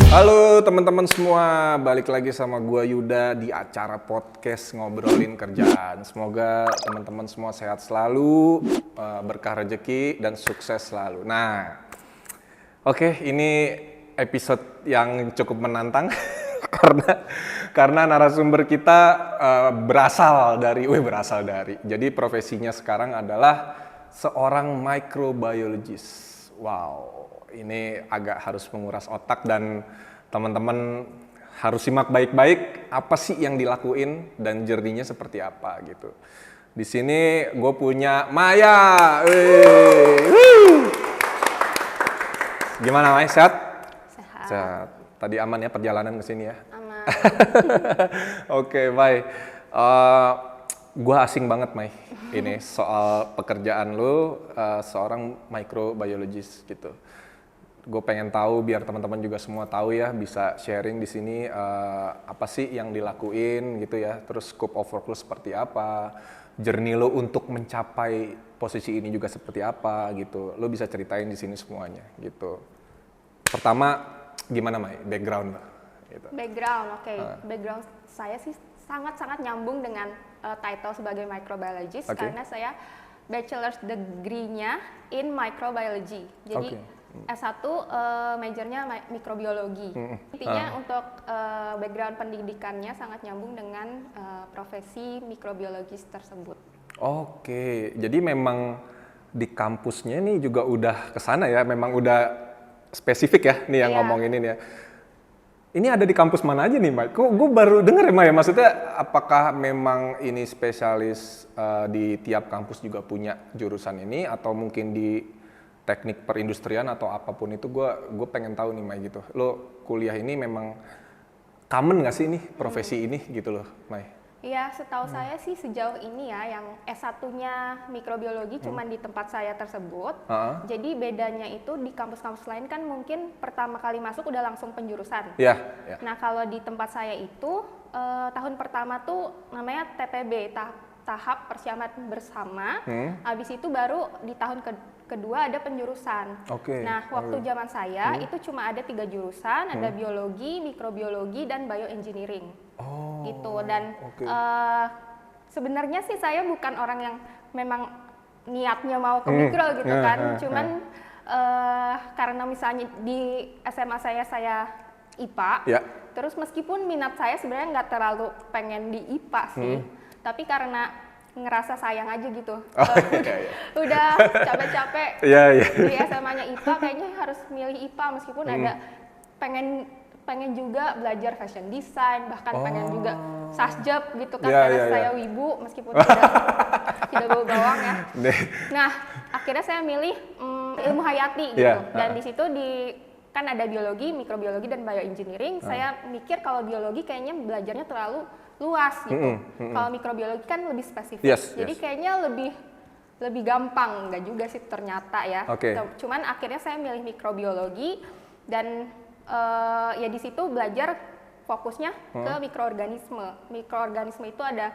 Halo teman-teman semua, balik lagi sama gua Yuda di acara podcast ngobrolin kerjaan. Semoga teman-teman semua sehat selalu, berkah rezeki dan sukses selalu. Nah, oke, ini episode yang cukup menantang karena narasumber kita berasal dari. Jadi profesinya sekarang adalah seorang microbiologist. Wow, ini agak harus menguras otak dan teman-teman harus simak baik-baik apa sih yang dilakuin dan journey-nya seperti apa gitu. Di sini gue punya Maya. Gimana Maya, sehat? Sehat. Tadi aman ya perjalanan ke sini ya? Aman. Oke, baik. Gue asing banget, Mai. Ini soal pekerjaan lu seorang microbiologist gitu. Gue pengen tahu biar teman-teman juga semua tahu ya, bisa sharing di sini apa sih yang dilakuin gitu ya. Terus scope of work lu seperti apa, journey lu untuk mencapai posisi ini juga seperti apa gitu. Lu bisa ceritain di sini semuanya gitu. Pertama, gimana Mai background lo? Gitu. Background, oke. Background saya sih sangat-sangat nyambung dengan title sebagai microbiologist karena saya bachelor's degree-nya in microbiology. Jadi S1 majornya mikrobiologi. Intinya untuk background pendidikannya sangat nyambung dengan profesi mikrobiologis tersebut. Oke, jadi memang di kampusnya nih juga udah kesana ya, memang udah spesifik ya nih yang ngomongin ini ya. Ini ada di kampus mana aja nih, Mike? Kok gue baru denger ya, Maya? Maksudnya apakah memang ini spesialis di tiap kampus juga punya jurusan ini atau mungkin di teknik perindustrian atau apapun itu? Gue pengen tahu nih, Maya gitu. Lo kuliah ini memang common nggak sih nih profesi ini gitu loh, Maya? Iya, setahu saya sih sejauh ini ya yang S1-nya mikrobiologi cuman di tempat saya tersebut. Jadi bedanya itu di kampus-kampus lain kan mungkin pertama kali masuk udah langsung penjurusan. Nah, kalau di tempat saya itu tahun pertama tuh namanya TPB, tahap persiapan bersama. Habis itu baru di tahun kedua ada penjurusan. Nah, waktu zaman saya itu cuma ada 3 jurusan, ada biologi, mikrobiologi, dan bioengineering. Gitu. Dan sebenarnya sih saya bukan orang yang memang niatnya mau ke mikro gitu kan. Cuman karena misalnya di SMA saya IPA, terus meskipun minat saya sebenarnya nggak terlalu pengen di IPA sih, tapi karena ngerasa sayang aja gitu. Udah capek-capek di SMA-nya IPA, kayaknya harus milih IPA meskipun ada pengen juga belajar fashion design, bahkan pengen juga sasjab gitu kan, karena saya wibu meskipun tidak bawa bawang ya. Nah, akhirnya saya milih ilmu hayati gitu. Dan di situ kan ada biologi, mikrobiologi, dan bioengineering. Saya mikir kalau biologi kayaknya belajarnya terlalu luas gitu. Kalau mikrobiologi kan lebih spesifik. Jadi kayaknya lebih gampang, nggak juga sih ternyata ya. Cuman akhirnya saya milih mikrobiologi dan ya di situ belajar fokusnya ke mikroorganisme. Mikroorganisme itu ada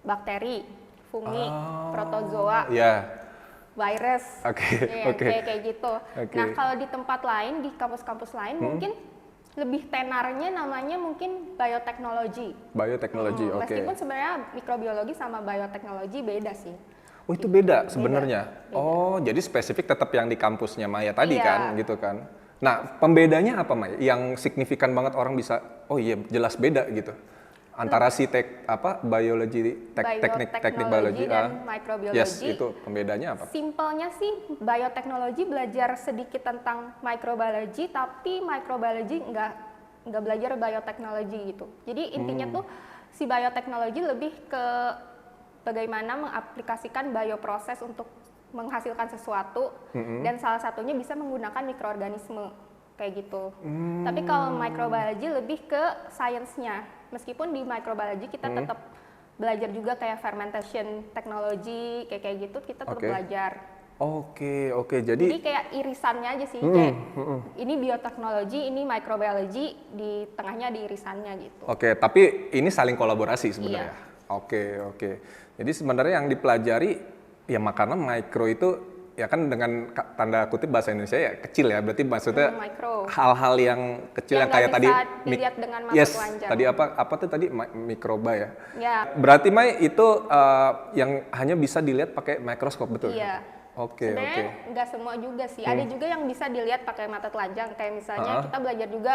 bakteri, fungi, protozoa, virus, kayak gitu. Nah, kalau di tempat lain, di kampus-kampus lain mungkin lebih tenarnya namanya mungkin bioteknologi. Meskipun sebenarnya mikrobiologi sama bioteknologi beda sih. Oh, itu beda sebenarnya. Oh, jadi spesifik tetap yang di kampusnya Maya tadi kan, gitu kan. Nah, pembedanya apa, Maya? Yang signifikan banget orang bisa, oh iya jelas beda gitu. Antara si teknik biologi dan microbiology. Itu pembedanya apa? Simpelnya sih bioteknologi belajar sedikit tentang microbiology, tapi microbiology nggak belajar bioteknologi gitu. Jadi intinya tuh si bioteknologi lebih ke bagaimana mengaplikasikan bioproses untuk menghasilkan sesuatu, dan salah satunya bisa menggunakan mikroorganisme kayak gitu. Tapi kalau microbiology lebih ke sainsnya. Meskipun di microbiology kita tetap belajar juga kayak fermentation technology kayak gitu, kita tetap belajar. Jadi kayak irisannya aja sih, kayak ini bioteknologi, ini microbiology, di tengahnya di irisannya gitu. Tapi ini saling kolaborasi sebenarnya. Jadi sebenarnya yang dipelajari ya karena mikro itu ya kan dengan tanda kutip bahasa Indonesia ya kecil ya, berarti maksudnya Micro. hal-hal yang kecil yang kayak tadi dilihat dengan mata telanjang. Tadi apa tuh tadi mikroba ya? Ya. Berarti Mai itu yang hanya bisa dilihat pakai mikroskop, betul? Iya. Oke. Sebenarnya nggak semua juga sih. Ada juga yang bisa dilihat pakai mata telanjang, kayak misalnya kita belajar juga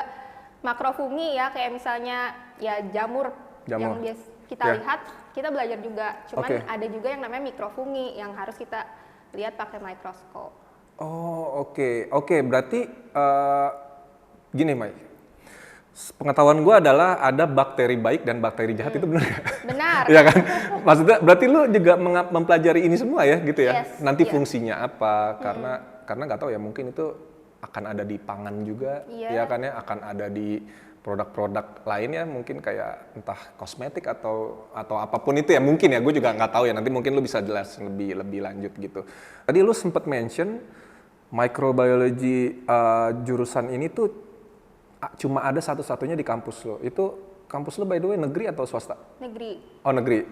makrofungi ya, kayak misalnya ya jamur. Yang biasa kita lihat, kita belajar juga. Cuman ada juga yang namanya mikrofungi yang harus kita lihat pakai mikroskop. Oh, oke. Berarti gini, Mai. Pengetahuan gue adalah ada bakteri baik dan bakteri jahat, itu benar nggak? Benar. Ya kan? Maksudnya berarti lu juga mempelajari ini semua ya, gitu ya? Yes, Nanti fungsinya apa? Karena nggak tahu ya, mungkin itu akan ada di pangan juga, ya kan ya? Akan ada di produk-produk lain ya, mungkin kayak entah kosmetik atau apapun itu ya, mungkin ya, gue juga nggak tahu ya, nanti mungkin lu bisa jelas lebih lanjut gitu. Tadi lu sempat mention microbiology jurusan ini tuh cuma ada satu-satunya di kampus lo. Itu kampus lo by the way negeri atau swasta? Negeri. Oh, negeri.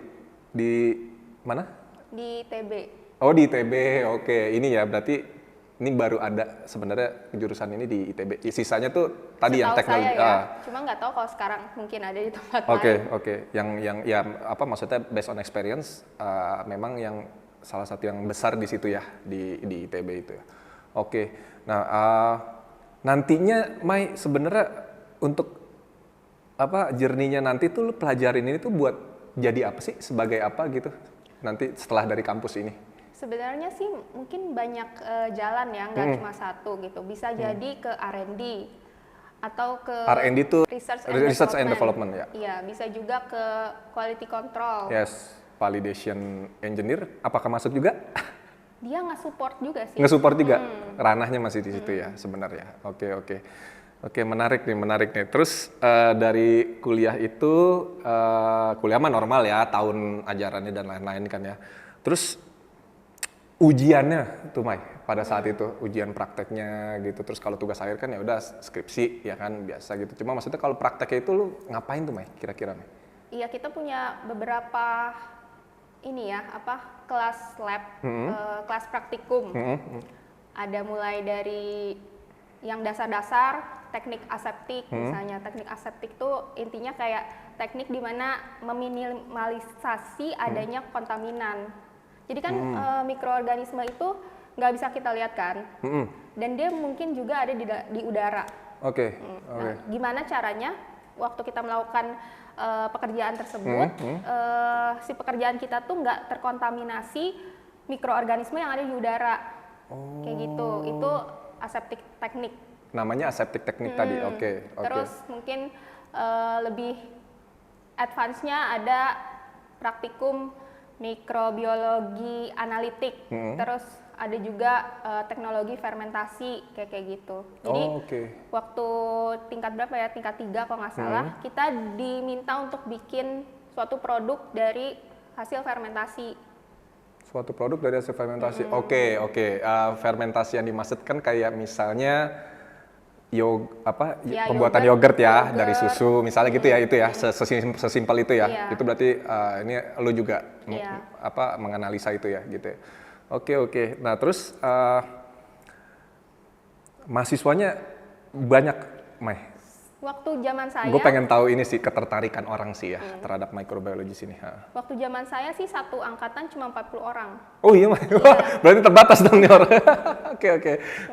Di mana? Di ITB. Oh, di ITB. Oke, ini ya berarti ini baru ada sebenarnya jurusan ini di ITB. Sisanya tuh tadi yang teknologi. Saya ya. Cuma nggak tahu kalau sekarang mungkin ada di tempat lain. Oke. Yang ya apa maksudnya based on experience memang yang salah satu yang besar di situ ya di ITB itu ya. Oke. Nah, nantinya Mai sebenarnya untuk apa journey-nya nanti tuh lu pelajarin ini tuh buat jadi apa sih, sebagai apa gitu nanti setelah dari kampus ini? Sebenarnya sih mungkin banyak jalan ya, nggak cuma satu gitu. Bisa jadi ke R&D atau ke R&D itu research and development ya. Iya, bisa juga ke quality control. Yes, validation engineer. Apakah masuk juga? Dia nge-support juga sih. Nge-support juga, ranahnya masih di situ ya sebenarnya. Oke, menarik nih. Terus dari kuliah itu, kuliah mah normal ya, tahun ajarannya dan lain-lain kan ya. Terus ujiannya tuh Mai, pada saat itu ujian prakteknya gitu. Terus kalau tugas akhir kan ya udah skripsi ya kan, biasa gitu. Cuma maksudnya kalau prakteknya itu lu ngapain tuh Mai, kira-kira Mai? Iya, kita punya beberapa ini ya, kelas lab, kelas praktikum. Ada mulai dari yang dasar-dasar, teknik aseptik misalnya. Teknik aseptik tuh intinya kayak teknik di mana meminimalisasi adanya kontaminan. Jadi kan mikroorganisme itu nggak bisa kita lihat kan, dan dia mungkin juga ada di udara. Oke. Nah, gimana caranya waktu kita melakukan pekerjaan tersebut, si pekerjaan kita tuh nggak terkontaminasi mikroorganisme yang ada di udara, kayak gitu. Itu aseptik teknik. Namanya aseptik teknik tadi, oke. Terus mungkin lebih advance-nya ada praktikum mikrobiologi analitik, terus ada juga teknologi fermentasi kayak gitu. Jadi waktu tingkat berapa ya, tingkat 3 kalau nggak salah, kita diminta untuk bikin suatu produk dari hasil fermentasi. Suatu produk dari hasil fermentasi, oke. Fermentasi yang dimaksudkan kayak misalnya pembuatan yogurt ya, dari susu misalnya gitu ya, itu ya, sesimpel itu ya. Itu berarti ini lu juga menganalisa itu ya gitu ya. Oke. Nah, terus mahasiswanya banyak, Mai? Waktu zaman saya, gue pengen tahu ini sih, ketertarikan orang sih ya terhadap microbiology sini. Waktu zaman saya sih satu angkatan cuma 40 orang. Oh iya, berarti terbatas dong nih orang.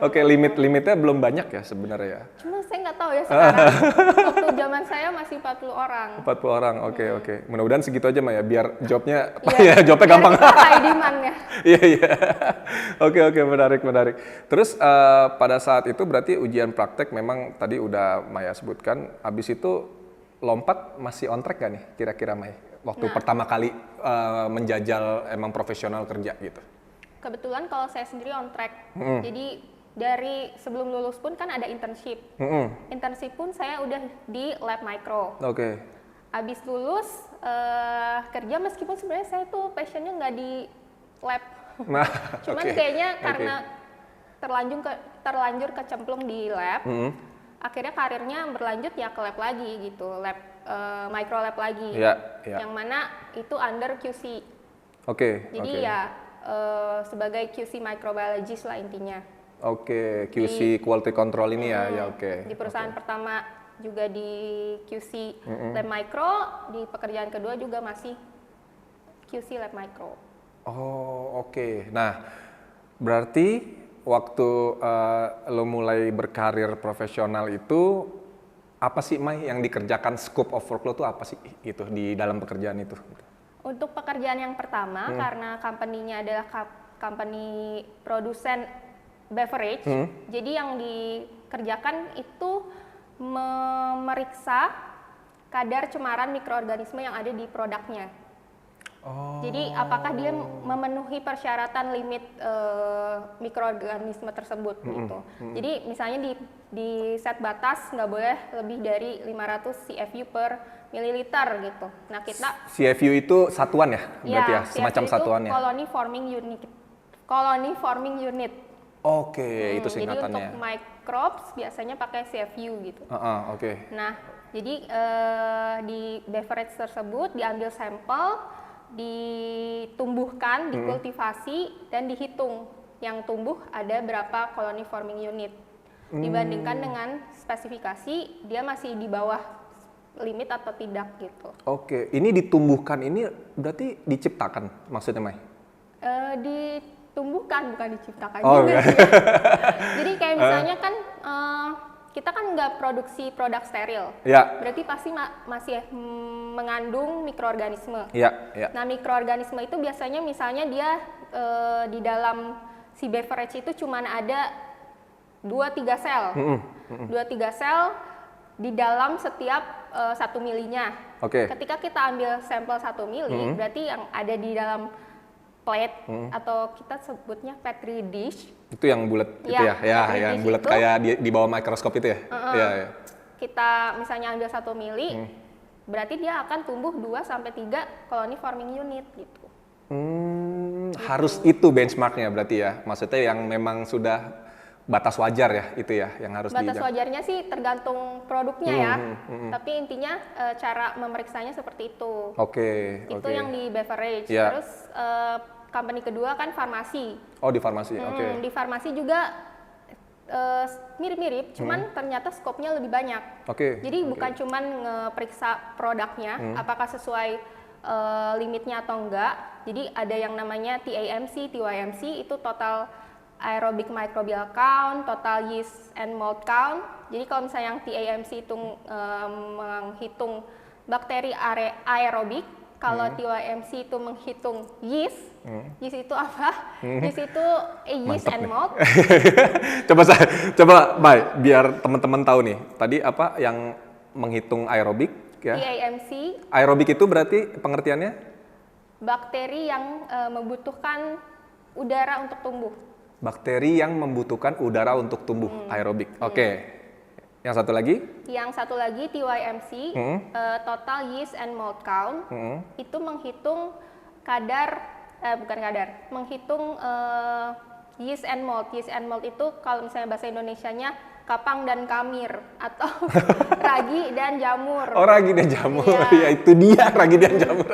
Oke, limitnya belum banyak ya sebenarnya ya. Cuma saya nggak tahu ya sekarang. Waktu zaman saya masih 40 orang. 40 orang, oke. Mudah-mudahan segitu aja Maya, biar jobnya gampang. High demand ya. Iya. Oke, menarik. Terus pada saat itu berarti ujian praktek memang tadi udah Maya sebutkan. Abis itu lompat masih on track gak nih kira-kira Maya? Waktu pertama kali menjajal emang profesional kerja gitu. Kebetulan kalau saya sendiri on track. Jadi dari sebelum lulus pun kan ada internship. Internship pun saya udah di lab micro. Oke. Abis lulus kerja, meskipun sebenarnya saya tuh passionnya nggak di lab. Nah, cuman kayaknya karena terlanjur kecemplung di lab, akhirnya karirnya berlanjut ya ke lab lagi gitu, lab micro lab lagi. Yang mana itu under QC. Jadi ya sebagai QC microbiologist lah intinya. Oke, QC quality control ini ya oke. Di perusahaan pertama juga di QC lab micro, di pekerjaan kedua juga masih QC lab micro. Oh oke. Nah berarti waktu lo mulai berkarir profesional itu apa sih Mai yang dikerjakan, scope of work lo tuh apa sih gitu di dalam pekerjaan itu? Untuk pekerjaan yang pertama karena company-nya adalah company produsen beverage, jadi yang dikerjakan itu memeriksa kadar cemaran mikroorganisme yang ada di produknya. Oh. Jadi apakah dia memenuhi persyaratan limit mikroorganisme tersebut gitu. Jadi misalnya di set batas nggak boleh lebih dari 500 CFU per mililiter gitu. Nah kita CFU itu satuan ya, berarti ya semacam CFU satuannya. Itu colony forming unit. Oke, itu singkatannya. Jadi untuk microbes biasanya pakai CFU gitu. Oke. Nah, jadi di beverage tersebut diambil sampel, ditumbuhkan, dikultivasi, dan dihitung. Yang tumbuh ada berapa colony forming unit. Dibandingkan dengan spesifikasi, dia masih di bawah limit atau tidak gitu. Oke, ini ditumbuhkan ini berarti diciptakan maksudnya Mai? Ditumbuhkan bukan diciptakan juga sih. Jadi kayak misalnya kan kita kan nggak produksi produk steril, berarti pasti masih mengandung mikroorganisme. Nah mikroorganisme itu biasanya misalnya dia di dalam si beverage itu cuma ada 2-3 sel, 2-3 sel di dalam setiap 1 milinya. Ketika kita ambil sampel 1 mili, berarti yang ada di dalam plate atau kita sebutnya petri dish. Itu yang bulat itu ya yang bulat kayak di bawah mikroskop itu ya. Kita misalnya ambil 1 mili, berarti dia akan tumbuh 2-3 colony forming unit gitu. Harus itu benchmarknya berarti ya. Maksudnya yang memang sudah batas wajar ya itu ya yang harus batas wajarnya sih tergantung produknya ya. Tapi intinya cara memeriksanya seperti itu. Itu yang di beverage. Terus company kedua kan farmasi. Oh di farmasi, di farmasi juga mirip-mirip, cuman ternyata skopnya lebih banyak. Jadi bukan cuman ngeperiksa produknya, apakah sesuai limitnya atau enggak. Jadi ada yang namanya TAMC, TYMC, itu total aerobic microbial count, total yeast and mold count. Jadi kalau misalnya yang TAMC itu menghitung bakteri aerobik, kalau TYMC itu menghitung yeast. Yeast itu apa? Yeast itu yeast and mold. coba Mai, biar teman-teman tahu nih. Tadi apa yang menghitung aerobik ya? TAMC. Aerobik itu berarti pengertiannya? Bakteri yang membutuhkan udara untuk tumbuh. Bakteri yang membutuhkan udara untuk tumbuh, aerobik. Yang satu lagi? Yang satu lagi TYMC, total yeast and mold count, itu menghitung menghitung yeast and mold. Yeast and mold itu kalau misalnya bahasa Indonesianya kapang dan kamir atau ragi dan jamur. Oh ragi dan jamur, ya itu dia ragi dan jamur.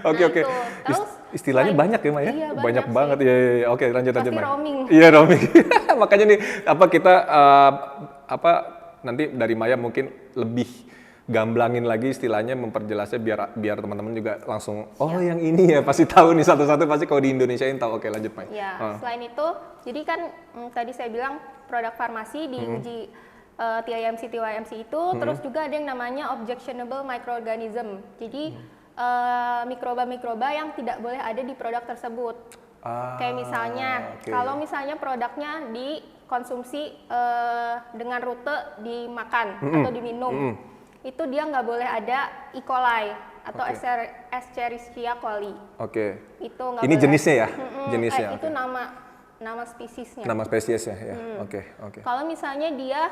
Oke. Terus istilahnya banyak ya Maya? Iya, banyak banget ya. Oke lanjut Pasti Maya. roaming. Iya roaming. Makanya nih kita nanti dari Maya mungkin lebih gamblangin lagi istilahnya, memperjelasnya biar teman-teman juga langsung yang ini ya pasti tahu nih satu-satu, pasti kalau di Indonesiain tahu. Oke lanjut Maya. Ya, selain itu jadi kan tadi saya bilang produk farmasi diuji TIMC, TYMC itu, terus juga ada yang namanya objectionable microorganism. Jadi mikroba-mikroba yang tidak boleh ada di produk tersebut. Kayak misalnya, kalau misalnya produknya dikonsumsi dengan rute dimakan atau diminum, itu dia nggak boleh ada E. coli atau Escherichia coli. Itu nggak boleh. Ini jenisnya ya? Jenisnya. Itu nama spesiesnya. Nama spesiesnya ya. Kalau misalnya dia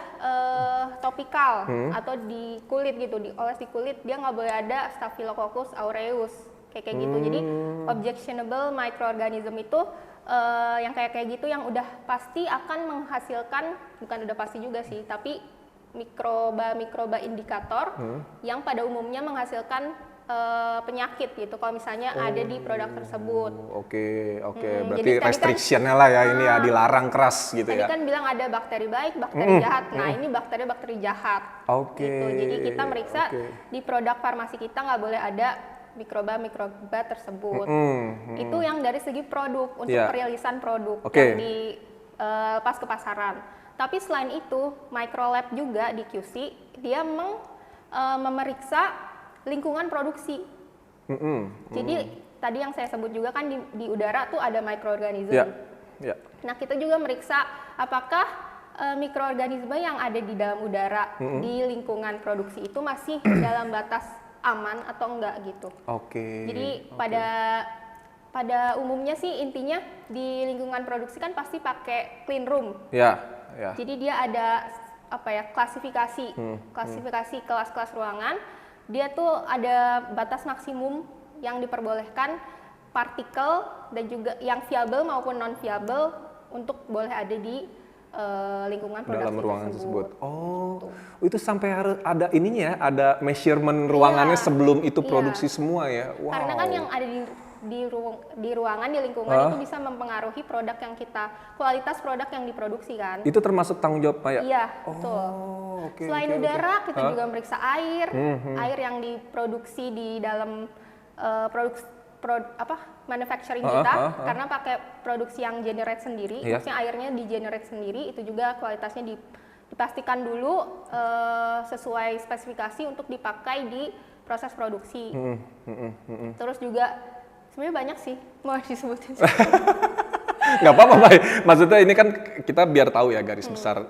topikal atau di kulit gitu, dioles di kulit, dia nggak boleh ada Staphylococcus aureus kayak gitu. Jadi objectionable microorganism itu yang kayak gitu yang udah pasti akan menghasilkan, bukan udah pasti juga sih, tapi mikroba indikator yang pada umumnya menghasilkan penyakit gitu kalau misalnya ada di produk tersebut. Oke. Berarti restrictionnya lah ya ini ya, dilarang keras gitu ya. Tadi kan bilang ada bakteri baik, bakteri jahat. Nah ini bakteri jahat. Gitu. Jadi kita meriksa di produk farmasi kita nggak boleh ada mikroba tersebut. Itu yang dari segi produk untuk perilisan produk yang pas ke pasaran. Tapi selain itu, microlab juga di QC dia memeriksa lingkungan produksi. Jadi tadi yang saya sebut juga kan di udara tuh ada mikroorganisme. Nah kita juga meriksa apakah mikroorganisme yang ada di dalam udara di lingkungan produksi itu masih dalam batas aman atau enggak gitu. Jadi pada umumnya sih intinya di lingkungan produksi kan pasti pakai clean room. Jadi dia ada klasifikasi kelas-kelas ruangan. Dia tuh ada batas maksimum yang diperbolehkan partikel dan juga yang viable maupun non viable untuk boleh ada di lingkungan produksi dalam ruangan tersebut. Itu sampai harus ada ininya ya, ada measurement ruangannya sebelum itu produksi semua ya. Karena kan yang ada di ruangan di lingkungan itu bisa mempengaruhi produk yang kualitas produk yang diproduksi kan. Itu termasuk tanggung jawab Maya? Iya, betul. Selain udara, kita juga meriksa air yang diproduksi di dalam manufacturing kita, karena pakai produksi yang generate sendiri, maksudnya airnya di generate sendiri, itu juga kualitasnya dipastikan dulu sesuai spesifikasi untuk dipakai di proses produksi. Terus juga sebenarnya banyak sih mau disebutin. Nggak apa-apa, Mbak. Maksudnya ini kan kita biar tahu ya garis besar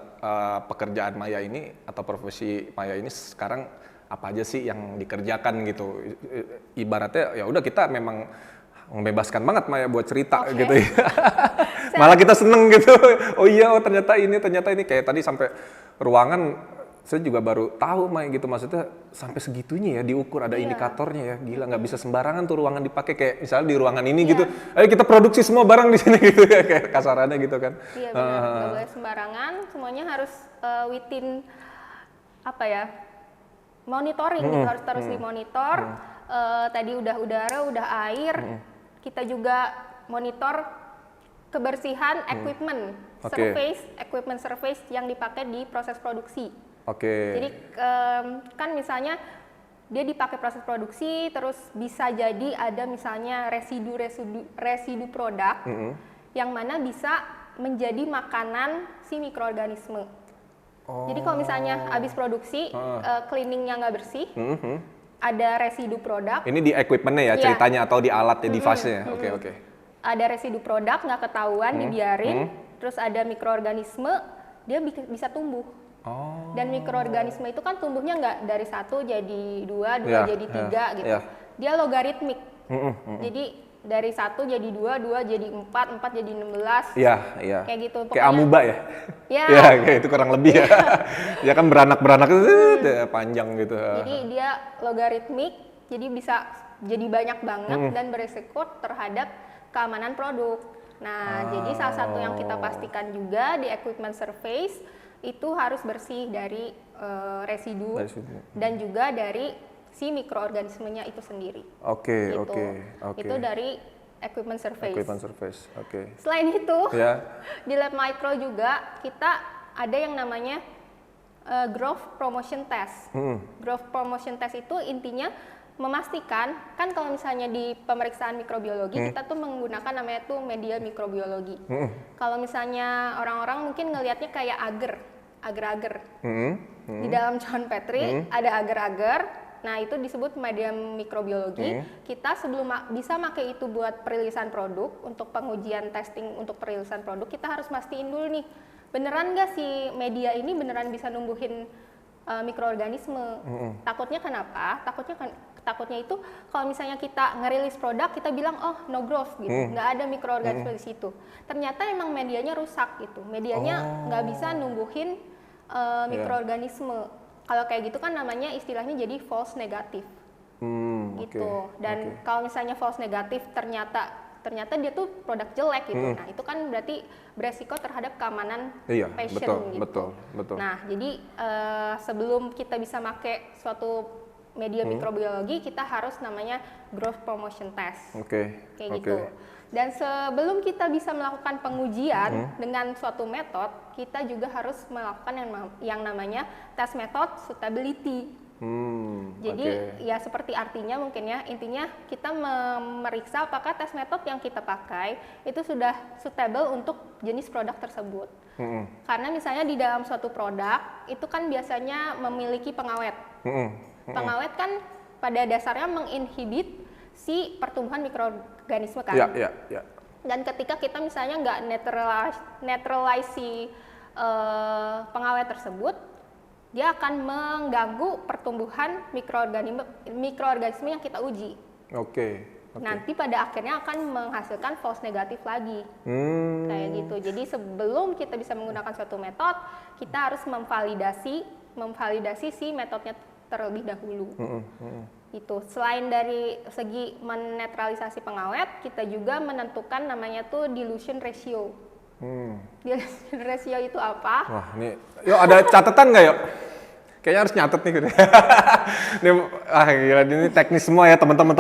pekerjaan Maya ini atau profesi Maya ini sekarang apa aja sih yang dikerjakan gitu. Ibaratnya ya udah kita memang membebaskan banget Maya buat cerita gitu ya. Malah kita seneng gitu. Ternyata ini kayak tadi sampai ruangan. Saya juga baru tahu Maya gitu, maksudnya sampai segitunya ya diukur, ada indikatornya ya, gila nggak bisa sembarangan tuh ruangan dipakai kayak misalnya di ruangan ini gitu, ayo kita produksi semua barang di sini gitu ya, kayak kasarannya gitu kan. Iya benar, nggak boleh sembarangan, semuanya harus within monitoring gitu, harus terus dimonitor. Tadi udah udara, udah air, kita juga monitor kebersihan equipment surface yang dipakai di proses produksi. Jadi kan misalnya dia dipakai proses produksi, terus bisa jadi ada misalnya residu produk yang mana bisa menjadi makanan si mikroorganisme. Jadi kalau misalnya habis produksi cleaningnya nggak bersih, ada residu produk. Ini di equipmentnya ya ceritanya atau di alatnya, device-nya. Oke. Ada residu produk nggak ketahuan, dibiarin, terus ada mikroorganisme, dia bisa tumbuh. Dan mikroorganisme itu kan tumbuhnya nggak dari 1 jadi 2 jadi 3 gitu. Dia logaritmik. Jadi dari 1 jadi 2 jadi 4 jadi 16. Kayak gitu. Pokoknya, kayak amuba ya? Kayak itu kurang lebih ya. Dia kan beranak itu panjang gitu. Jadi dia logaritmik, jadi bisa jadi banyak banget dan beresiko terhadap keamanan produk. Nah, jadi salah satu yang kita pastikan juga di equipment surface itu harus bersih dari residu dan juga dari si mikroorganismenya itu sendiri. Itu dari equipment surface. Selain itu, di lab micro juga kita ada yang namanya growth promotion test. Growth promotion test itu intinya memastikan, kan kalau misalnya di pemeriksaan mikrobiologi kita tuh menggunakan namanya tuh media mikrobiologi. Kalau misalnya orang-orang mungkin ngelihatnya kayak agar-agar. Di dalam John Petri ada agar-agar. Nah, itu disebut media mikrobiologi. Kita sebelum bisa pakai itu buat perilisan produk, untuk pengujian testing untuk perilisan produk, kita harus mastiin dulu nih, beneran nggak si media ini beneran bisa numbuhin mikroorganisme. Takutnya kenapa? Takutnya itu kalau misalnya kita ngerilis produk, kita bilang no growth gitu, nggak ada mikroorganisme di situ. Ternyata emang medianya rusak gitu, medianya nggak bisa numbuhin mikroorganisme. Kalau kayak gitu kan namanya istilahnya jadi false negatif gitu. Dan kalau misalnya false negatif ternyata dia tuh produk jelek gitu. Nah, itu kan berarti beresiko terhadap keamanan patient gitu. Betul. Nah, jadi sebelum kita bisa pakai suatu media mikrobiologi kita harus namanya growth promotion test. Kayak Oke. gitu. Dan sebelum kita bisa melakukan pengujian dengan suatu metode, kita juga harus melakukan yang namanya test method suitability. Jadi ya seperti artinya mungkin ya, intinya kita memeriksa apakah tes metode yang kita pakai itu sudah suitable untuk jenis produk tersebut. Karena misalnya di dalam suatu produk itu kan biasanya memiliki pengawet. Pengawet kan pada dasarnya menginhibit si pertumbuhan mikroorganisme kan. Dan ketika kita misalnya nggak neutralize si pengawet tersebut, dia akan mengganggu pertumbuhan mikroorganisme yang kita uji. Nanti pada akhirnya akan menghasilkan false negatif lagi. Kayak gitu. Jadi sebelum kita bisa menggunakan suatu metode, kita harus memvalidasi si metodenya terlebih dahulu. Itu selain dari segi menetralisasi pengawet, kita juga menentukan namanya tuh dilution ratio. Dilution ratio itu apa? Wah, ini yuk ada catatan nggak yuk? Kayaknya harus nyatet nih gitu. Gila, ini teknis semua ya teman-teman.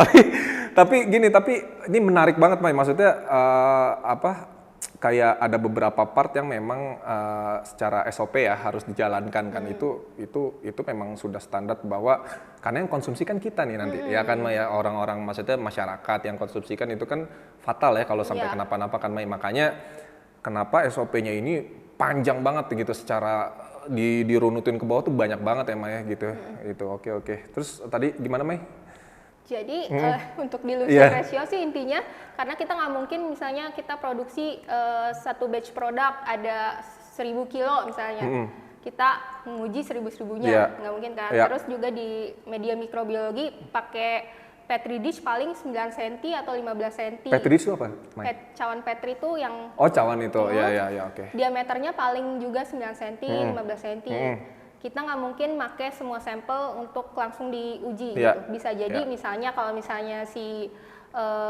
Tapi ini menarik banget, Mai. Maksudnya kayak ada beberapa part yang memang secara SOP ya harus dijalankan kan. Itu memang sudah standar bahwa karena yang konsumsi kan kita nih nanti ya kan, Mai, ya, orang-orang, maksudnya masyarakat yang konsumsikan itu kan fatal ya kalau sampai kenapa-napa kan, Mai. Makanya kenapa SOP-nya ini panjang banget gitu, secara dirunutin ke bawah tuh banyak banget ya, Mai, gitu. Itu oke. Terus tadi gimana, Mai? Jadi untuk dilution ratio sih intinya karena kita nggak mungkin misalnya kita produksi satu batch produk ada 1000 kilo misalnya, kita menguji 1000-1000-nya, nggak mungkin kan. Terus juga di media mikrobiologi pakai Petri dish paling 9 cm atau 15 cm. Petri dish itu apa? Cawan Petri itu yang... Oh, cawan itu, ya, oke. Diameternya paling juga 9 cm, 15 cm. Kita nggak mungkin pakai semua sampel untuk langsung diuji. Gitu. Bisa jadi misalnya kalau misalnya si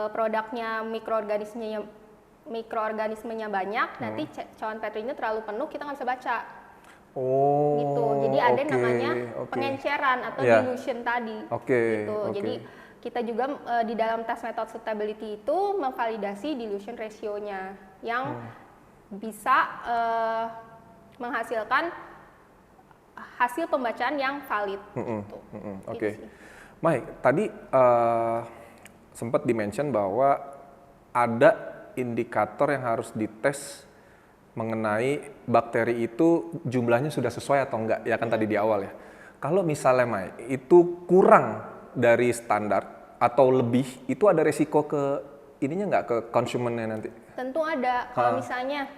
produknya mikroorganismenya banyak, nanti cawan Petrinya terlalu penuh, kita nggak bisa baca. Gitu. Jadi ada namanya pengenceran atau dilution tadi. Gitu. Jadi kita juga di dalam tes method suitability itu memvalidasi dilution ratio-nya yang bisa menghasilkan hasil pembacaan yang valid. Oke. Mai, tadi sempat di-mention bahwa ada indikator yang harus dites mengenai bakteri itu jumlahnya sudah sesuai atau enggak, ya kan tadi di awal ya. Kalau misalnya, Mai, itu kurang dari standar atau lebih, itu ada resiko ke ininya nggak, ke konsumennya nanti? Tentu ada. Kalau misalnya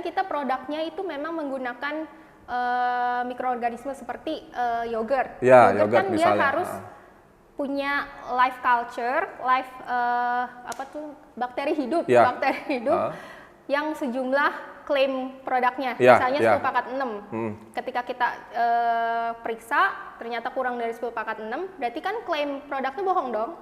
kita produknya itu memang menggunakan mikroorganisme seperti yogurt. Yogurt kan misalnya, dia harus punya live culture, bakteri hidup, yang sejumlah klaim produknya, misalnya 10/6. Ketika kita periksa, ternyata kurang dari 10/6, berarti kan klaim produknya bohong dong.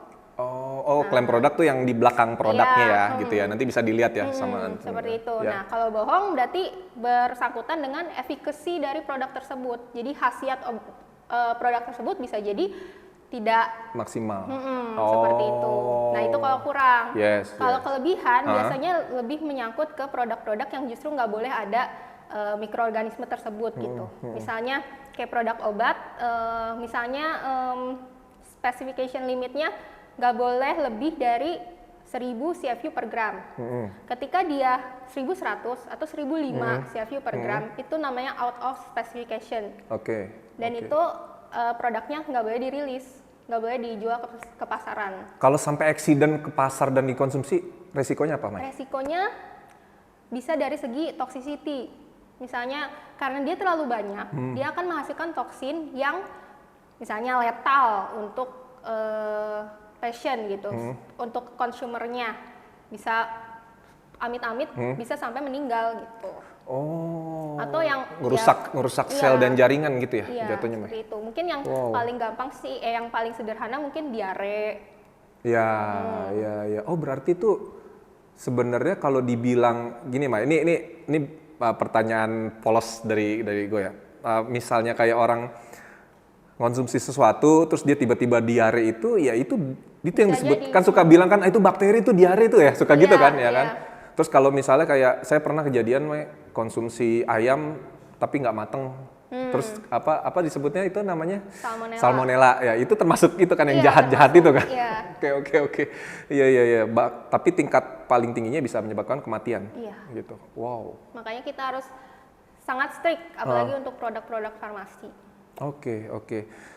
Klaim produk tuh yang di belakang produknya gitu ya, nanti bisa dilihat ya sama. Seperti itu. Nah, kalau bohong berarti bersangkutan dengan efficacy dari produk tersebut. Jadi khasiat produk tersebut bisa jadi tidak maksimal. Seperti itu. Nah, itu kalau kurang. Kalau kelebihan biasanya lebih menyangkut ke produk-produk yang justru nggak boleh ada mikroorganisme tersebut gitu. Misalnya kayak produk obat, misalnya specification limitnya nggak boleh lebih dari 1000 CFU per gram. Ketika dia 1100 atau 1005 CFU per gram, itu namanya out of specification. Dan itu produknya nggak boleh dirilis, nggak boleh dijual ke pasaran. Kalau sampai accident ke pasar dan dikonsumsi, resikonya apa, Mai? Resikonya bisa dari segi toxicity. Misalnya karena dia terlalu banyak, dia akan menghasilkan toksin yang misalnya letal untuk patient gitu, untuk consumernya bisa amit-amit bisa sampai meninggal gitu. Atau yang ngerusak sel dan jaringan gitu ya, jatuhnya, Mai. Seperti itu. Mungkin yang paling gampang sih, yang paling sederhana mungkin diare. Oh, berarti itu sebenarnya kalau dibilang gini, Mai, ini pertanyaan polos dari gue ya. Misalnya kayak orang konsumsi sesuatu terus dia tiba-tiba diare itu ya itu yang disebut kan suka bilang kan itu bakteri itu diare itu ya suka gitu kan ya kan. Terus kalau misalnya kayak saya pernah kejadian konsumsi ayam tapi nggak mateng. Terus apa disebutnya itu namanya salmonella ya itu termasuk itu kan yang jahat-jahat itu kan. Oke. Iya. Tapi tingkat paling tingginya bisa menyebabkan kematian. Gitu. Wow. Makanya kita harus sangat strict apalagi untuk produk-produk farmasi. Oke.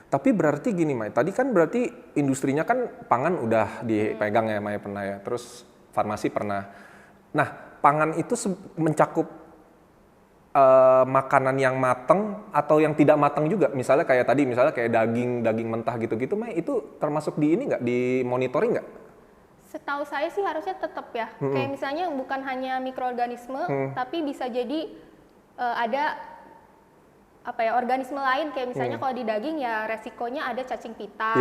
Tapi berarti gini Mai, tadi kan berarti industrinya kan pangan udah dipegang ya Mai pernah ya, terus farmasi pernah. Nah, pangan itu mencakup makanan yang matang atau yang tidak matang juga, misalnya kayak tadi, misalnya kayak daging mentah gitu-gitu Mai, itu termasuk di ini nggak, di monitoring nggak? Setahu saya sih harusnya tetap ya, kayak misalnya bukan hanya mikroorganisme, tapi bisa jadi ada organisme lain kayak misalnya kalau di daging ya resikonya ada cacing pita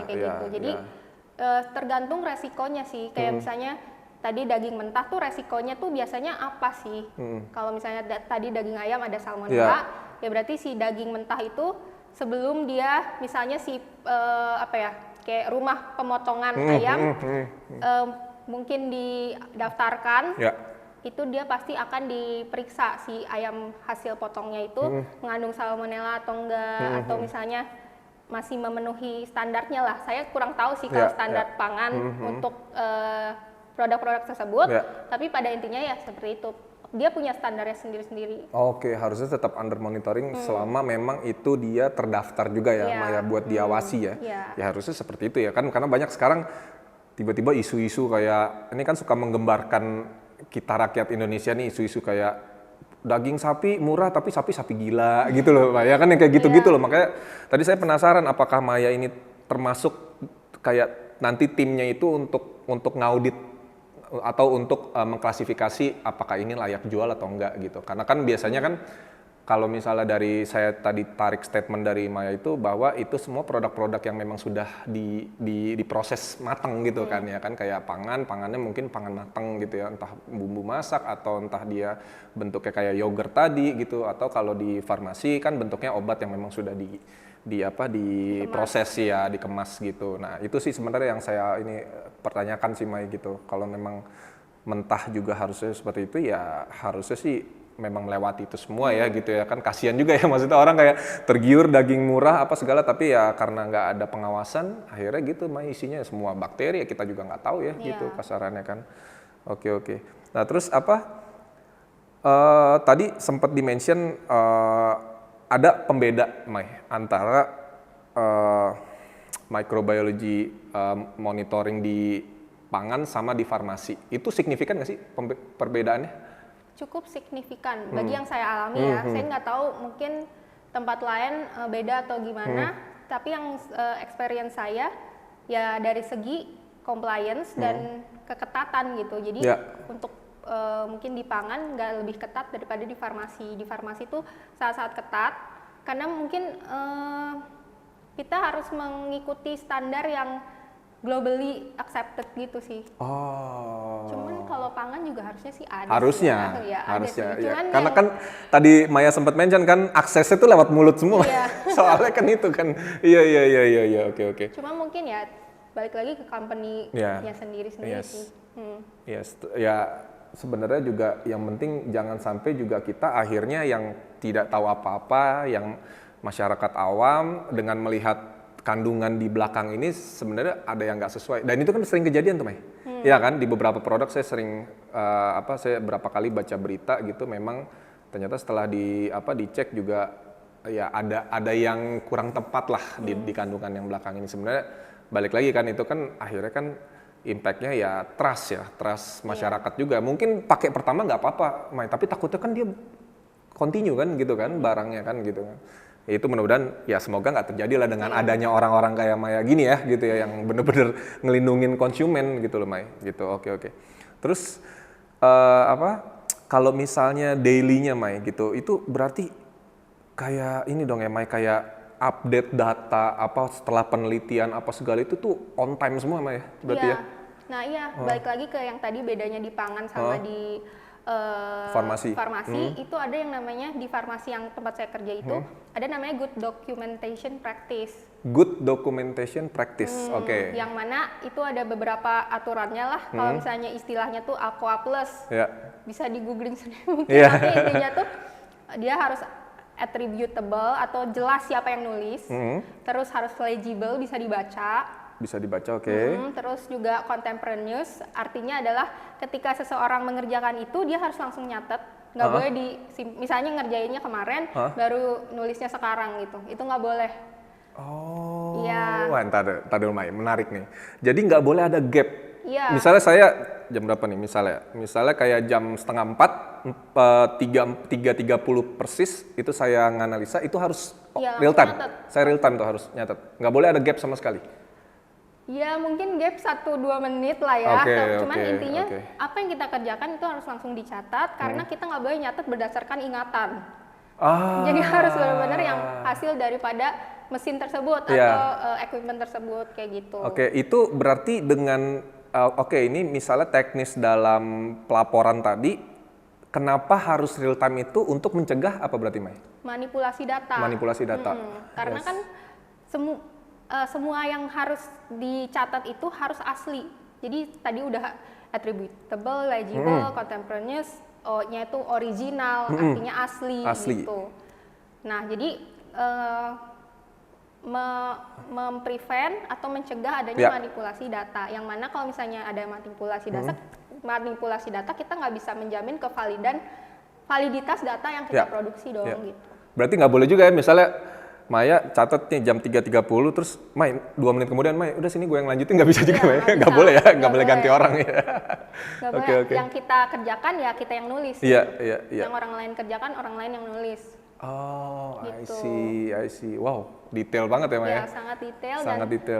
kayak gitu. Jadi tergantung resikonya sih. Kayak misalnya tadi daging mentah tuh resikonya tuh biasanya apa sih? Kalau misalnya tadi daging ayam ada salmonella, ya berarti si daging mentah itu sebelum dia misalnya kayak rumah pemotongan ayam mungkin didaftarkan. Itu dia pasti akan diperiksa si ayam hasil potongnya itu mengandung salmonella atau enggak, atau misalnya masih memenuhi standarnya lah. Saya kurang tahu sih kalau standar pangan untuk produk-produk tersebut, tapi pada intinya ya seperti itu. Dia punya standarnya sendiri-sendiri. Oke, harusnya tetap under monitoring selama memang itu dia terdaftar juga ya, Maya, buat diawasi ya. Ya harusnya seperti itu ya kan, karena banyak sekarang tiba-tiba isu-isu kayak ini kan suka menggembarkan kita rakyat Indonesia nih isu-isu kayak daging sapi murah tapi sapi gila gitu loh Maya kan yang kayak gitu-gitu loh. Makanya tadi saya penasaran apakah Maya ini termasuk kayak nanti timnya itu untuk ngaudit atau untuk mengklasifikasi apakah ini layak jual atau enggak gitu. Karena kan biasanya kan kalau misalnya dari saya tadi tarik statement dari Maya itu bahwa itu semua produk-produk yang memang sudah diproses matang gitu kan ya kan, kayak pangannya mungkin pangan matang gitu ya, entah bumbu masak atau entah dia bentuknya kayak yogurt tadi gitu, atau kalau di farmasi kan bentuknya obat yang memang sudah diproses ya, dikemas gitu. Nah itu sih sebenarnya yang saya ini pertanyakan sih Maya gitu, kalau memang mentah juga harusnya seperti itu ya harusnya sih memang melewati itu semua ya gitu ya kan, kasihan juga ya maksudnya orang kayak tergiur daging murah apa segala tapi ya karena nggak ada pengawasan akhirnya gitu isinya semua bakteri ya kita juga nggak tahu ya gitu kasarannya kan. Oke. Nah terus tadi sempat dimention ada pembeda Mai antara microbiology monitoring di pangan sama di farmasi, itu signifikan nggak sih perbedaannya? Cukup signifikan bagi yang saya alami ya. Saya nggak tahu mungkin tempat lain beda atau gimana, tapi yang experience saya ya dari segi compliance dan keketatan gitu. Jadi untuk mungkin di pangan nggak lebih ketat daripada di farmasi. Di farmasi itu sangat-sangat ketat karena mungkin kita harus mengikuti standar yang globally accepted gitu sih. Cuman kalau pangan juga harusnya sih ada. Harusnya. Cuman karena kan tadi Maya sempat mention kan aksesnya itu lewat mulut semua. Soalnya kan itu kan. Iya. Oke. Cuma mungkin ya balik lagi ke company-nya sendiri-sendiri sih. Ya sebenarnya juga yang penting jangan sampai juga kita akhirnya yang tidak tahu apa-apa, yang masyarakat awam dengan melihat kandungan di belakang ini sebenarnya ada yang nggak sesuai, dan itu kan sering kejadian tuh Mai. Ya kan di beberapa produk saya sering saya berapa kali baca berita gitu, memang ternyata setelah dicek juga ya ada yang kurang tepat lah di kandungan yang belakang ini. Sebenarnya balik lagi kan itu kan akhirnya kan impact-nya ya trust masyarakat juga. Mungkin pakai pertama nggak apa-apa Mai, tapi takutnya kan dia continue kan gitu kan barangnya kan gitu kan. Itu mudah-mudahan ya semoga nggak terjadi lah dengan adanya orang-orang kayak Maya gini ya gitu ya, yang bener-bener ngelindungin konsumen gitu loh Mai gitu. Oke. Terus kalau misalnya daily-nya Mai gitu, itu berarti kayak ini dong ya Mai, kayak update data setelah penelitian apa segala itu tuh on time semua Mai berarti ya? Nah balik lagi ke yang tadi bedanya di pangan sama di farmasi, itu ada yang namanya di farmasi yang tempat saya kerja itu ada namanya good documentation practice. Good documentation practice, oke. Yang mana itu ada beberapa aturannya lah. Kalau misalnya istilahnya tuh Aqua Plus, bisa di googling sendiri mungkin. Tapi intinya tuh dia harus attributable atau jelas siapa yang nulis. Terus harus legible, bisa dibaca. Bisa dibaca, oke. Terus juga contemporaneous, artinya adalah ketika seseorang mengerjakan itu dia harus langsung nyatet, nggak boleh misalnya ngerjainnya kemarin, baru nulisnya sekarang gitu, itu nggak boleh. Oh, iya. Wah, ntar dulu Mai, menarik nih. Jadi nggak boleh ada gap. Iya. Misalnya saya jam berapa nih? Misalnya kayak jam 3:30, 3:30 persis itu saya nganalisa, itu harus real time. Saya real time tuh harus nyatet. Nggak boleh ada gap sama sekali. Ya mungkin gap 1-2 menit lah ya, cuman intinya apa yang kita kerjakan itu harus langsung dicatat karena kita nggak boleh nyatet berdasarkan ingatan. Jadi harus benar-benar yang hasil daripada mesin tersebut atau equipment tersebut kayak gitu. Oke, itu berarti dengan ini misalnya teknis dalam pelaporan tadi, kenapa harus real time itu untuk mencegah apa berarti Mai? Manipulasi data. Manipulasi data. Karena kan semua yang harus dicatat itu harus asli. Jadi tadi udah attributable, legible, contemporaneous, O-nya itu original, artinya asli gitu. Nah, jadi memprevent atau mencegah adanya manipulasi data. Yang mana kalau misalnya ada manipulasi data, kita nggak bisa menjamin validitas data yang kita produksi dong gitu. Berarti nggak boleh juga ya, misalnya Maya catat nih jam 3:30 terus Mai 2 menit kemudian Mai udah sini gue yang lanjutin, nggak bisa juga Mai. Nggak boleh ya, nggak boleh ganti orang ya. Oke. Yang kita kerjakan ya kita yang nulis. Iya. Yang orang lain kerjakan orang lain yang nulis. Oh, gitu. I see. Wow, detail banget ya Maya. Ya, sangat detail.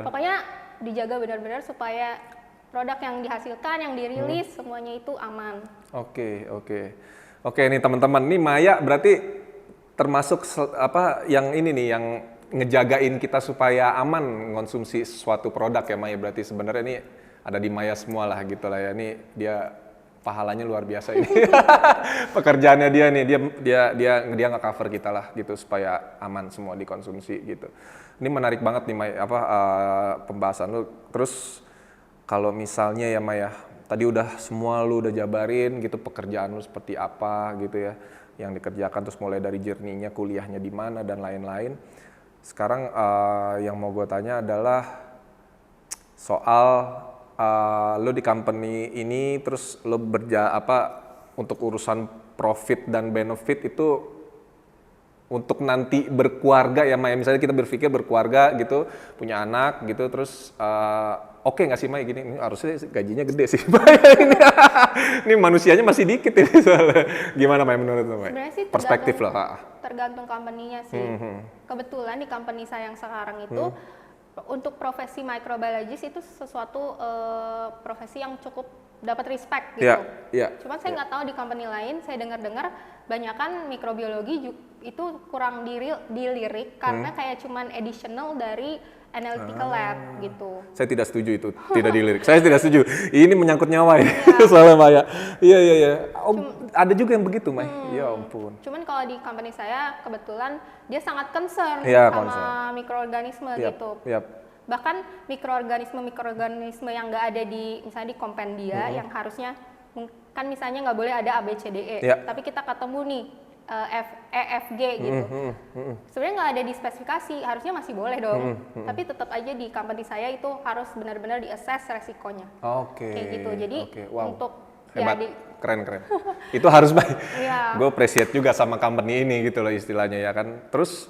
Pokoknya dijaga benar-benar supaya produk yang dihasilkan, yang dirilis semuanya itu aman. Oke nih teman-teman, nih Maya berarti termasuk yang ini nih yang ngejagain kita supaya aman mengonsumsi suatu produk ya Maya. Berarti sebenarnya ini ada di Maya semua lah gitu lah ya. Ini dia pahalanya luar biasa ini. Pekerjaannya dia nih, dia nge-cover kita lah gitu supaya aman semua dikonsumsi gitu. Ini menarik banget nih Maya pembahasan lu. Terus kalau misalnya ya Maya, tadi semua lu udah jabarin gitu pekerjaan lu seperti apa gitu ya, yang dikerjakan, terus mulai dari journey-nya, kuliahnya di mana dan lain-lain. Sekarang yang mau gue tanya adalah soal lo di company ini, terus lo untuk urusan profit dan benefit itu untuk nanti berkeluarga ya Maya. Misalnya kita berpikir berkeluarga gitu, punya anak gitu, terus oke nggak sih Maya gini, ini harusnya gajinya gede sih Maya ini. Ini manusianya masih dikit ini soalnya. Gimana Maya menurut lo Maya? Sebenarnya sih perspektif lah. Tergantung company-nya sih. Kebetulan di company saya yang sekarang itu untuk profesi microbiologist itu sesuatu profesi yang cukup dapat respect gitu. Cuman saya nggak tahu di company lain, saya dengar-dengar banyakan mikrobiologi itu kurang dilirik karena kayak cuman additional dari analytical lab gitu. Saya tidak setuju itu, tidak dilirik. Saya tidak setuju. Ini menyangkut nyawa ya, soalnya Maya. Iya. Ada juga yang begitu, Mai. Ya ampun. Cuman kalau di company saya kebetulan dia sangat concern sama mikroorganisme gitu. Bahkan mikroorganisme yang nggak ada di misalnya di kompendia yang harusnya kan misalnya nggak boleh ada ABCDE, tapi kita ketemu nih EFG gitu. Sebenarnya nggak ada di spesifikasi, harusnya masih boleh dong. Tapi tetap aja di company saya itu harus benar-benar di-assess resikonya. Kayak gitu. Jadi untuk hebat, keren. Itu harus baik. Gue appreciate juga sama company ini gitu loh istilahnya ya kan. Terus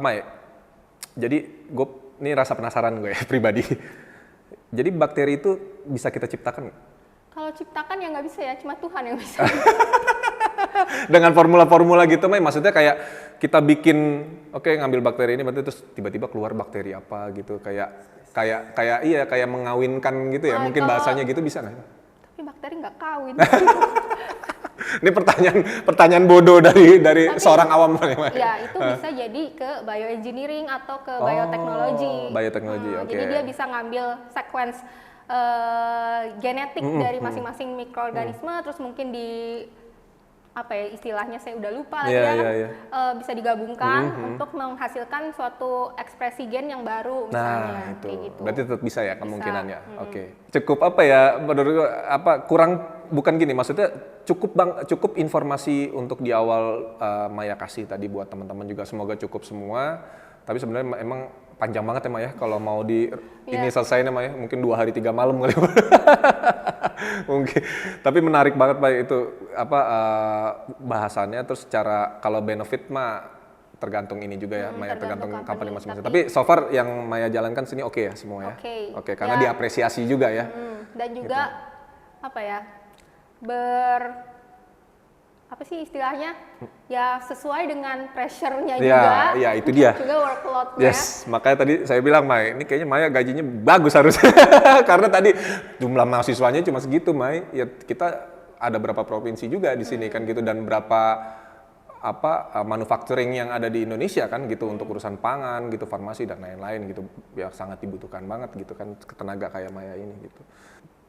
Mai, jadi gue ini rasa penasaran gue pribadi. Jadi bakteri itu bisa kita ciptakan nggak? Kalau ciptakan ya nggak bisa ya, cuma Tuhan yang bisa. Dengan formula-formula gitu, Mai, maksudnya kayak kita bikin, ngambil bakteri ini, berarti terus tiba-tiba keluar bakteri apa gitu, kayak mengawinkan gitu ya, mungkin bahasanya gitu bisa nggak? Tapi bakteri nggak kawin. Ini pertanyaan bodoh dari seorang awam. Ya, itu bisa jadi ke bioengineering atau ke bioteknologi. Bioteknologi, oke. Jadi dia bisa ngambil sequence genetik dari masing-masing mikroorganisme, terus mungkin di apa ya istilahnya saya udah lupa lagi bisa digabungkan untuk menghasilkan suatu ekspresi gen yang baru misalnya. Nah, itu. Kayak gitu. Berarti tetap bisa ya kemungkinannya. Oke. Cukup apa ya menurut kurang bukan gini, maksudnya cukup informasi untuk di awal Maya kasih tadi buat teman-teman juga, semoga cukup semua. Tapi sebenarnya emang panjang banget ya Maya kalau mau ini selesai Maya mungkin 2 hari 3 malam kali. Mungkin. Tapi menarik banget Pak itu bahasannya, terus secara kalau benefit mah tergantung ini juga ya Maya, tergantung company masing-masing. Tapi so far yang Maya jalankan sini oke ya semua ya. Oke, karena diapresiasi juga ya. Dan juga gitu. Apa ya? Apa sih istilahnya? Ya sesuai dengan pressure-nya juga. Ya, itu dia. Juga workload-nya. Yes, makanya tadi saya bilang Mai, ini kayaknya Maya gajinya bagus harusnya. Karena tadi jumlah mahasiswanya cuma segitu Mai. Ya kita ada berapa provinsi juga di sini kan gitu, dan berapa manufacturing yang ada di Indonesia kan gitu untuk urusan pangan gitu, farmasi dan lain-lain gitu. Ya sangat dibutuhkan banget gitu kan tenaga kayak Maya ini gitu.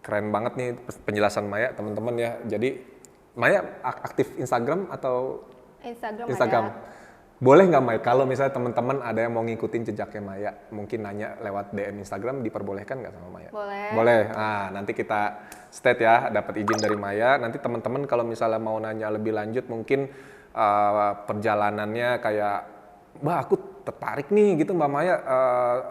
Keren banget nih penjelasan Maya teman-teman ya. Jadi Maya aktif Instagram atau Instagram? Boleh nggak Maya, kalau misalnya teman-teman ada yang mau ngikutin jejaknya Maya, mungkin nanya lewat DM Instagram, diperbolehkan nggak sama Maya? Boleh. Nah, nanti kita state ya, dapat izin dari Maya. Nanti teman-teman kalau misalnya mau nanya lebih lanjut, mungkin perjalanannya kayak, Mbak aku tertarik nih gitu Mbak Maya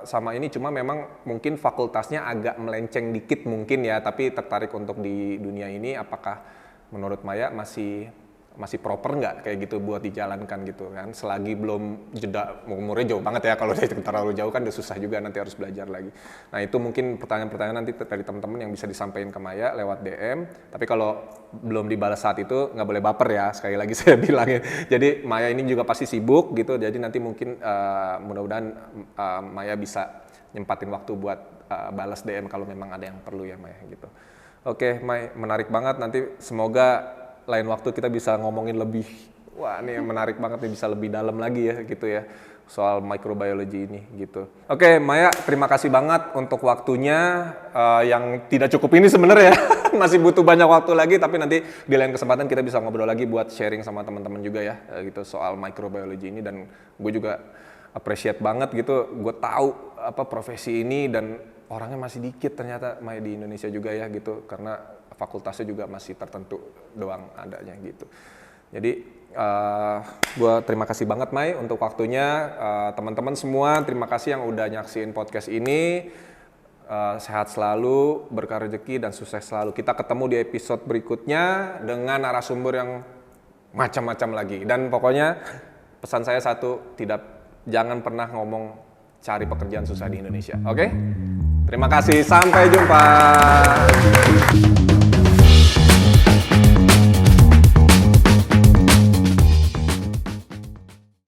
sama ini, cuma memang mungkin fakultasnya agak melenceng dikit mungkin ya, tapi tertarik untuk di dunia ini, apakah menurut Maya masih proper nggak kayak gitu buat dijalankan gitu kan, selagi belum jeda, umurnya jauh banget ya, kalau terlalu jauh kan udah susah juga, nanti harus belajar lagi. Nah itu mungkin pertanyaan-pertanyaan nanti dari teman-teman yang bisa disampaikan ke Maya lewat DM, tapi kalau belum dibalas saat itu nggak boleh baper ya, sekali lagi saya bilangin. Jadi Maya ini juga pasti sibuk gitu, jadi nanti mungkin mudah-mudahan Maya bisa nyempatin waktu buat balas DM kalau memang ada yang perlu ya Maya gitu. Oke, Mai, menarik banget. Nanti semoga lain waktu kita bisa ngomongin lebih, wah ini menarik banget nih, bisa lebih dalam lagi ya gitu ya, soal microbiology ini gitu. Oke, Maya, terima kasih banget untuk waktunya yang tidak cukup ini sebenarnya. Masih butuh banyak waktu lagi, tapi nanti di lain kesempatan kita bisa ngobrol lagi buat sharing sama teman-teman juga ya gitu soal microbiology ini. Dan gue juga appreciate banget gitu, gue tahu profesi ini dan orangnya masih dikit ternyata Maya di Indonesia juga ya gitu, karena fakultasnya juga masih tertentu doang adanya gitu. Jadi gue terima kasih banget Mai untuk waktunya. Teman-teman semua terima kasih yang udah nyaksiin podcast ini. Sehat selalu, berkah rezeki dan sukses selalu. Kita ketemu di episode berikutnya dengan narasumber yang macam-macam lagi. Dan pokoknya pesan saya satu, jangan pernah ngomong cari pekerjaan susah di Indonesia. Oke? Terima kasih, sampai jumpa.